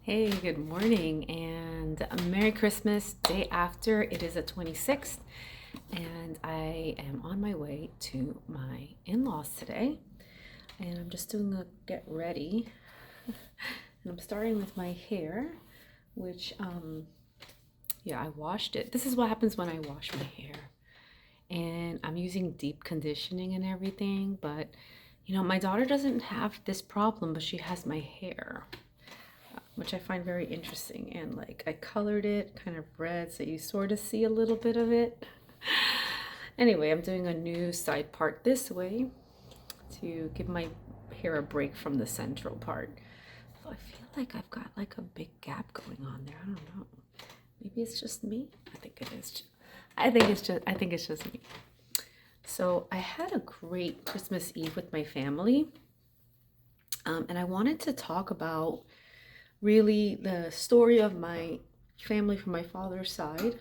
Hey, good morning and Merry Christmas. Day after, it is the 26th, and I am on my way to my in-laws today. And I'm just doing a get ready. And I'm starting with my hair, which, yeah, I washed it. This is what happens when I wash my hair. And I'm using deep conditioning and everything, but my daughter doesn't have this problem, but she has my hair, which I find very interesting. And like I colored it kind of red so you sort of see a little bit of it. Anyway, I'm doing a new side part this way to give my hair a break from the central part. So I feel like I've got like a big gap going on there. I don't know. Maybe it's just me. I think it is. I think it's just me. So I had a great Christmas Eve with my family. And I wanted to talk about really the story of my family from my father's side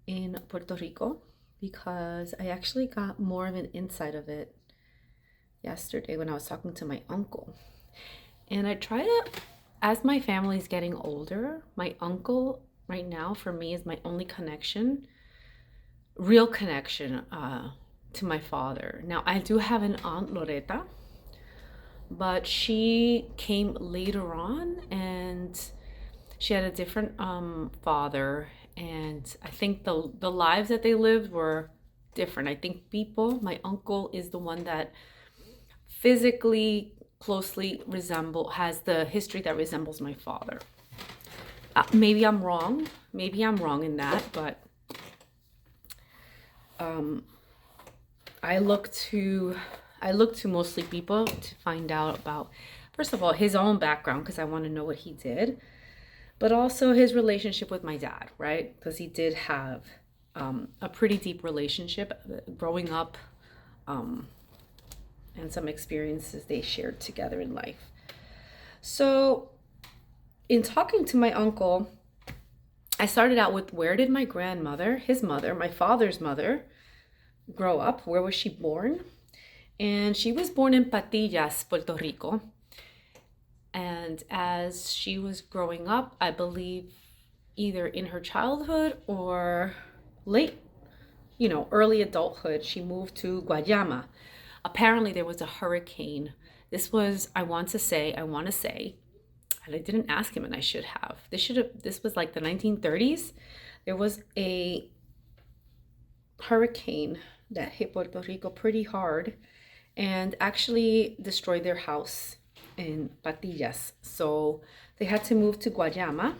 in Puerto Rico, because I actually got more of an insight of it yesterday when I was talking to my uncle. And I try to, as my family's getting older, my uncle right now for me is my only connection, real connection to my father. Now I do have an aunt, Loretta, but she came later on and she had a different father, and I think the lives that they lived were different. I think Pipo, my uncle, is the one that physically closely has the history that resembles my father. Maybe I'm wrong. Maybe I'm wrong in that, but I look to mostly people to find out about, first of all, his own background, because I want to know what he did, but also his relationship with my dad, right? Because he did have a pretty deep relationship growing up, and some experiences they shared together in life. So in talking to my uncle, I started out with, where did my grandmother, his mother, my father's mother, grow up? Where was she born? And she was born in Patillas, Puerto Rico. And as she was growing up, I believe either in her childhood or late, early adulthood, she moved to Guayama. Apparently there was a hurricane. This was, I want to say, and I didn't ask him and I should have. This was like the 1930s. There was a hurricane that hit Puerto Rico pretty hard and actually destroyed their house in Patillas. So they had to move to Guayama.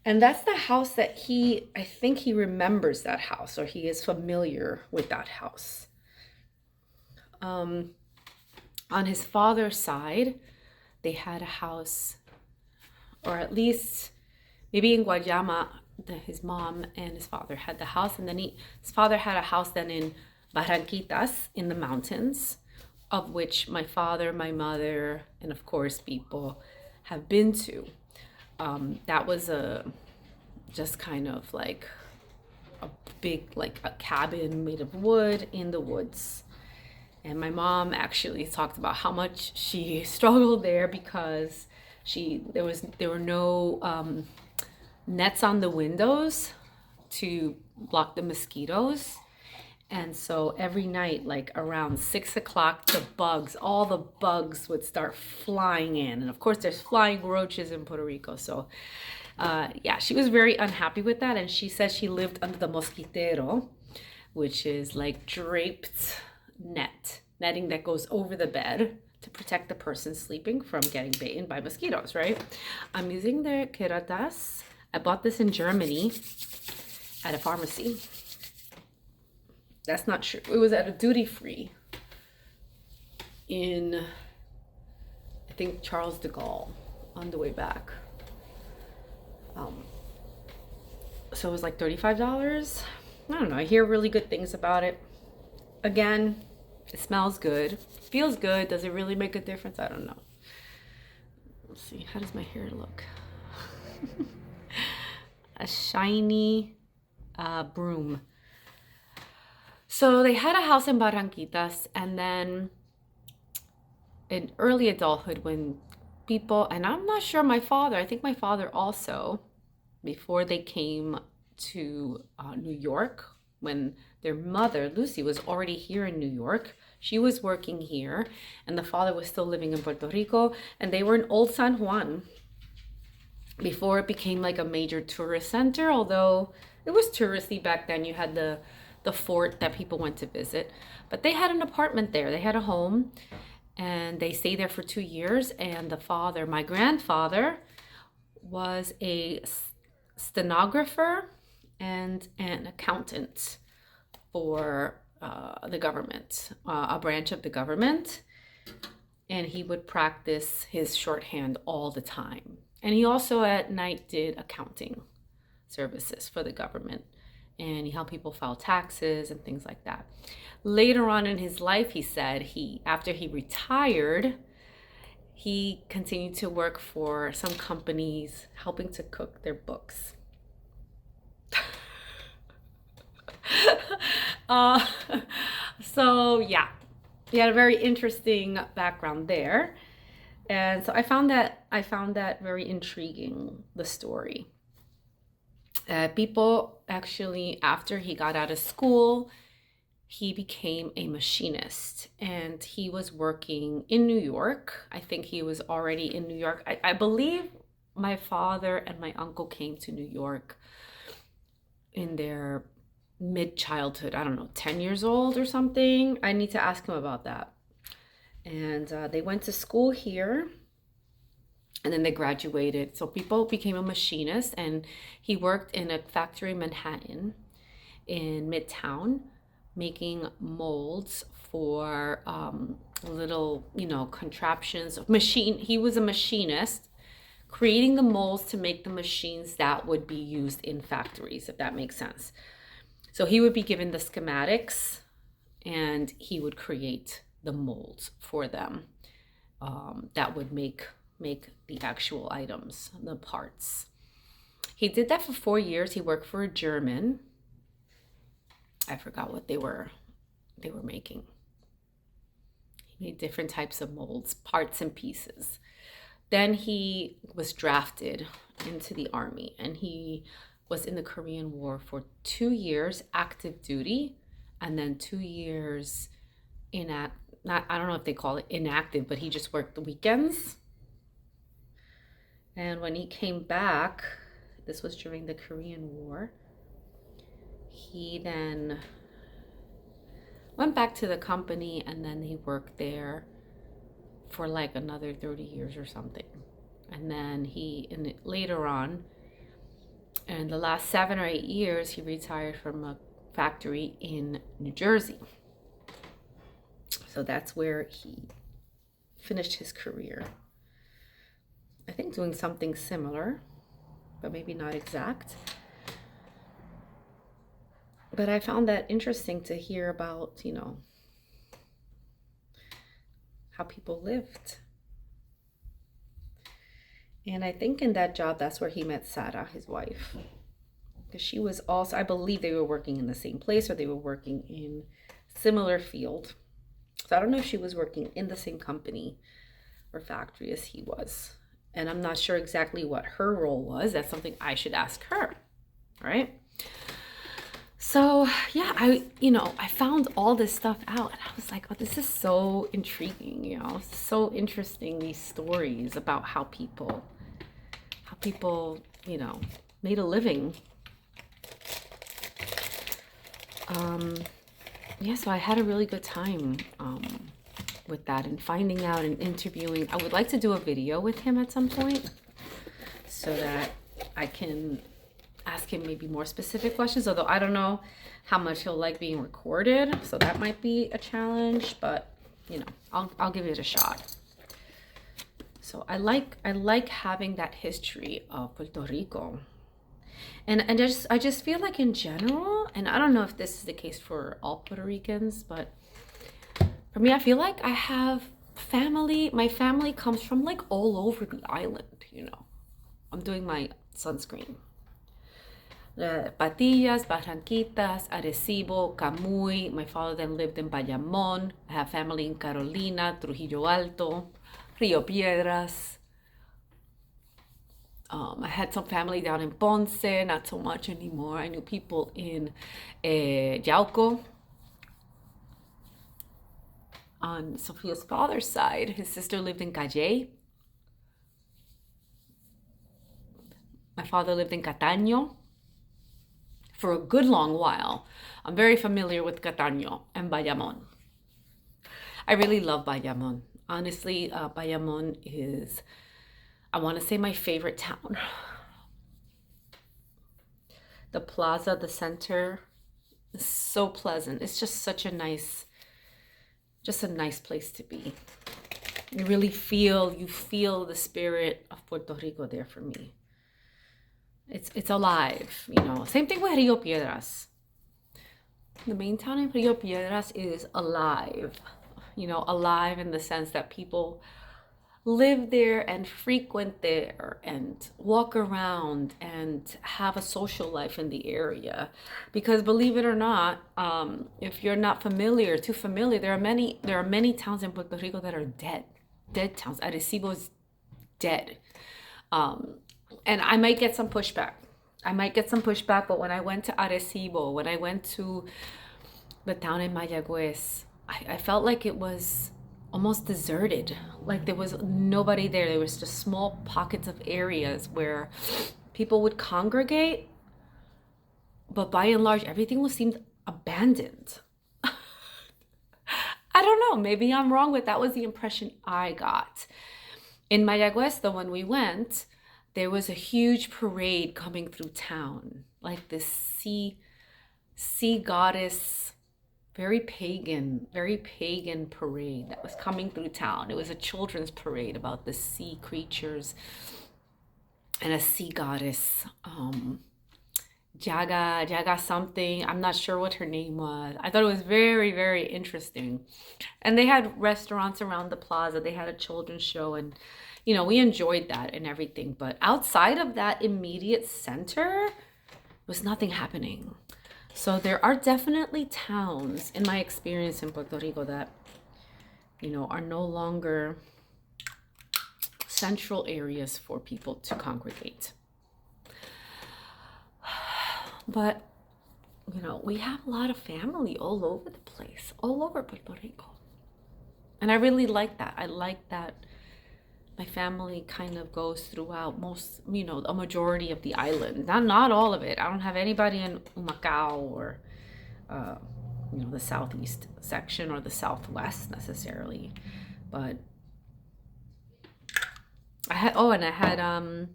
And that's the house that I think he remembers that house, or he is familiar with that house. On his father's side, they had a house, or at least maybe in Guayama, his mom and his father had the house, and then his father had a house then in Barranquitas in the mountains, of which my father, my mother, and of course people have been to. That was just kind of like a big, like a cabin made of wood in the woods. And my mom actually talked about how much she struggled there because there were no nets on the windows to block the mosquitoes. And so every night, like around 6 o'clock, all the bugs would start flying in. And of course, there's flying roaches in Puerto Rico. So yeah, she was very unhappy with that. And she said she lived under the mosquitero, which is like draped netting that goes over the bed to protect the person sleeping from getting bitten by mosquitoes, right? I'm using the Keratas. I bought this in Germany at a pharmacy. That's not true. It was at a duty free in, I think, Charles de Gaulle on the way back. So it was like $35. I don't know. I hear really good things about it. Again, it smells good, feels good. Does it really make a difference? I don't know. Let's see. How does my hair look? A shiny broom. So they had a house in Barranquitas, and then in early adulthood, when people, and I'm not sure my father, I think my father also, before they came to New York, when their mother, Lucy, was already here in New York. She was working here, and the father was still living in Puerto Rico, and they were in Old San Juan before it became like a major tourist center, although it was touristy back then. You had the fort that people went to visit, but they had an apartment there. They had a home, and they stayed there for 2 years. And the father, my grandfather, was a stenographer and an accountant for the government, a branch of the government. And he would practice his shorthand all the time. And he also at night did accounting services for the government. And he helped people file taxes and things like that. Later on in his life, he said after he retired, he continued to work for some companies, helping to cook their books. So yeah, he had a very interesting background there. And so I found that very intriguing, the story. Pipo, actually, after he got out of school, he became a machinist, and he was working in New York. I think he was already in New York. I believe my father and my uncle came to New York in their mid-childhood. I don't know, 10 years old or something. I need to ask him about that. And they went to school here, and then they graduated. So Pipo became a machinist, and he worked in a factory in Manhattan in Midtown, making molds for little, contraptions. He was a machinist, creating the molds to make the machines that would be used in factories, if that makes sense. So he would be given the schematics, and he would create the molds for them that would make the actual items, the parts. He did that for 4 years. He worked for a German. I forgot what they were making. He made different types of molds, parts and pieces. Then he was drafted into the army, and he was in the Korean War for 2 years active duty, and then 2 years I don't know if they call it inactive, but he just worked the weekends. And when he came back, this was during the Korean War, he then went back to the company, and then he worked there for like another 30 years or something. And then later on, in the last 7 or 8 years, he retired from a factory in New Jersey. So that's where he finished his career. I think doing something similar, but maybe not exact. But I found that interesting to hear about, how people lived. And I think in that job, that's where he met Sarah, his wife. Because she was also, I believe they were working in the same place, or they were working in similar field. So I don't know if she was working in the same company or factory as he was. And I'm not sure exactly what her role was. That's something I should ask her, right? So yeah, I found all this stuff out, and I was like, oh, this is so intriguing, It's so interesting, these stories about how people, made a living. So I had a really good time with that, and finding out and interviewing. I would like to do a video with him at some point so that I can ask him maybe more specific questions, although I don't know how much he'll like being recorded, so that might be a challenge, but I'll give it a shot. So I like having that history of Puerto Rico. And I just feel like in general, and I don't know if this is the case for all Puerto Ricans, but for me, I feel like I have family. My family comes from like all over the island, I'm doing my sunscreen. Patillas, Barranquitas, Arecibo, Camuy. My father then lived in Bayamón. I have family in Carolina, Trujillo Alto, Rio Piedras. I had some family down in Ponce, not so much anymore. I knew people in Yauco. On Sophia's father's side, his sister lived in Calle. My father lived in Cataño for a good long while. I'm very familiar with Cataño and Bayamon. I really love Bayamon. Honestly, Bayamon is, I want to say, my favorite town. The plaza, the center, is so pleasant. It's just such a nice place to be. You really feel the spirit of Puerto Rico there for me. It's alive, you know. Same thing with Rio Piedras. The main town in Rio Piedras is alive. You know, alive in the sense that people live there and frequent there and walk around and have a social life in the area. Because believe it or not, if you're not too familiar, there are many towns in Puerto Rico that are dead towns. Arecibo is dead. And I might get some pushback. But when I went to Arecibo, when I went to the town in Mayagüez, I felt like it was almost deserted. Like there was nobody there. There was just small pockets of areas where people would congregate, but by and large, everything seemed abandoned. I don't know. Maybe I'm wrong, but that was the impression I got. In Mayagüez, though, when we went, there was a huge parade coming through town, like this sea goddess, very pagan parade that was coming through town. It was a children's parade about the sea creatures and a sea goddess, Jaga something. I'm not sure what her name was. I thought it was very, very interesting. And they had restaurants around the plaza. They had a children's show, and you know, we enjoyed that and everything. But outside of that immediate center was nothing happening. So there are definitely towns, in my experience in Puerto Rico, that, you know, are no longer central areas for people to congregate. But, you know, we have a lot of family all over the place, all over Puerto Rico. And I really like that. I like that my family kind of goes throughout a majority of the island. Not all of it. I don't have anybody in Humacao or, the southeast section or the southwest necessarily. But I had an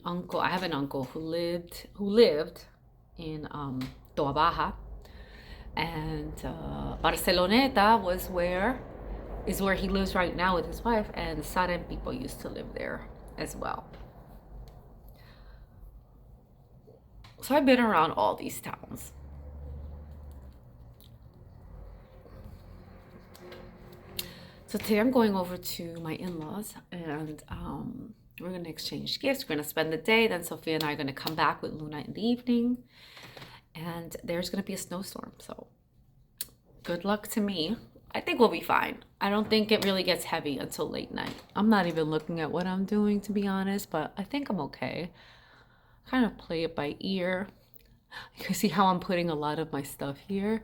uncle. I have an uncle who lived in Toa Baja, and Barceloneta is where he lives right now with his wife, and Sara and Pipo used to live there as well. So I've been around all these towns. So today I'm going over to my in-laws, and we're going to exchange gifts. We're going to spend the day. Then Sophia and I are going to come back with Luna in the evening, and there's going to be a snowstorm. So good luck to me. I think we'll be fine. I don't think it really gets heavy until late night. I'm not even looking at what I'm doing, to be honest, but I think I'm okay. Kind of play it by ear. You can see how I'm putting a lot of my stuff here.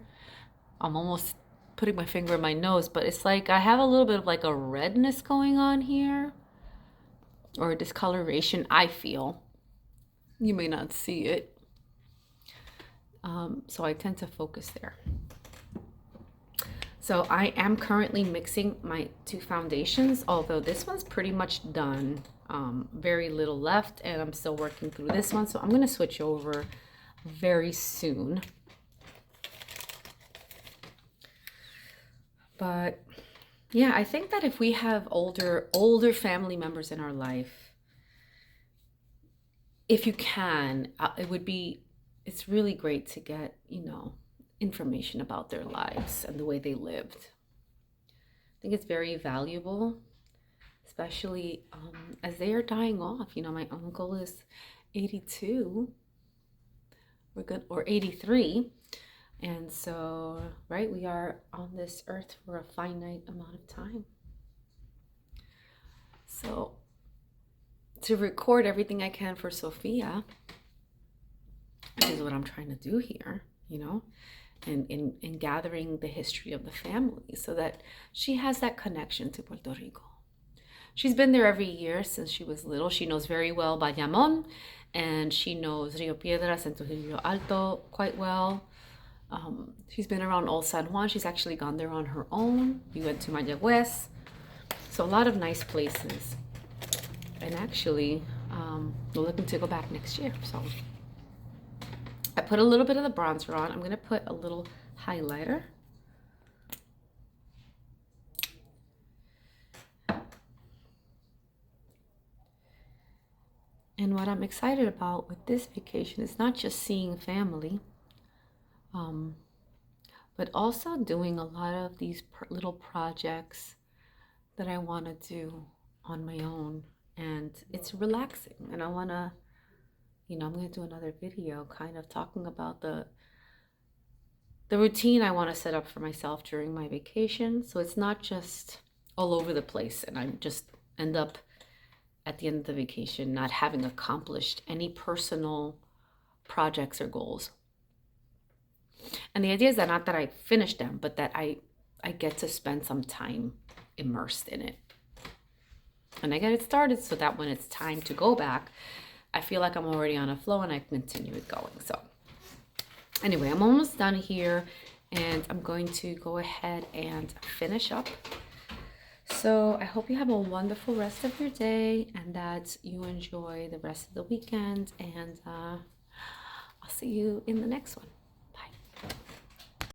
I'm almost putting my finger in my nose, but it's like I have a little bit of like a redness going on here, or a discoloration, I feel. You may not see it. So I tend to focus there. So I am currently mixing my two foundations, although this one's pretty much done. Very little left, and I'm still working through this one. So I'm going to switch over very soon. But yeah, I think that if we have older family members in our life, if you can, it's really great to get, information about their lives and the way they lived. I think it's very valuable, especially as they are dying off. My uncle is 82, or 83. And so, right, we are on this earth for a finite amount of time. So to record everything I can for Sophia, which is what I'm trying to do here, you know, and in gathering the history of the family so that she has that connection to Puerto Rico. She's been there every year since she was little. She knows very well Bayamón, and she knows Rio Piedras and Trujillo Alto quite well. She's been around Old San Juan. She's actually gone there on her own. We went to Mayagüez. So a lot of nice places. And actually, we're looking to go back next year. So I put a little bit of the bronzer on. I'm going to put a little highlighter. And what I'm excited about with this vacation is not just seeing family, but also doing a lot of these little projects that I want to do on my own. And it's relaxing. And I want to, I'm going to do another video kind of talking about the routine I want to set up for myself during my vacation. So it's not just all over the place and I just end up at the end of the vacation not having accomplished any personal projects or goals. And the idea is that not that I finish them, but that I get to spend some time immersed in it. And I get it started so that when it's time to go back, I feel like I'm already on a flow and I can continue it going. So anyway, I'm almost done here and I'm going to go ahead and finish up. So I hope you have a wonderful rest of your day and that you enjoy the rest of the weekend, and I'll see you in the next one.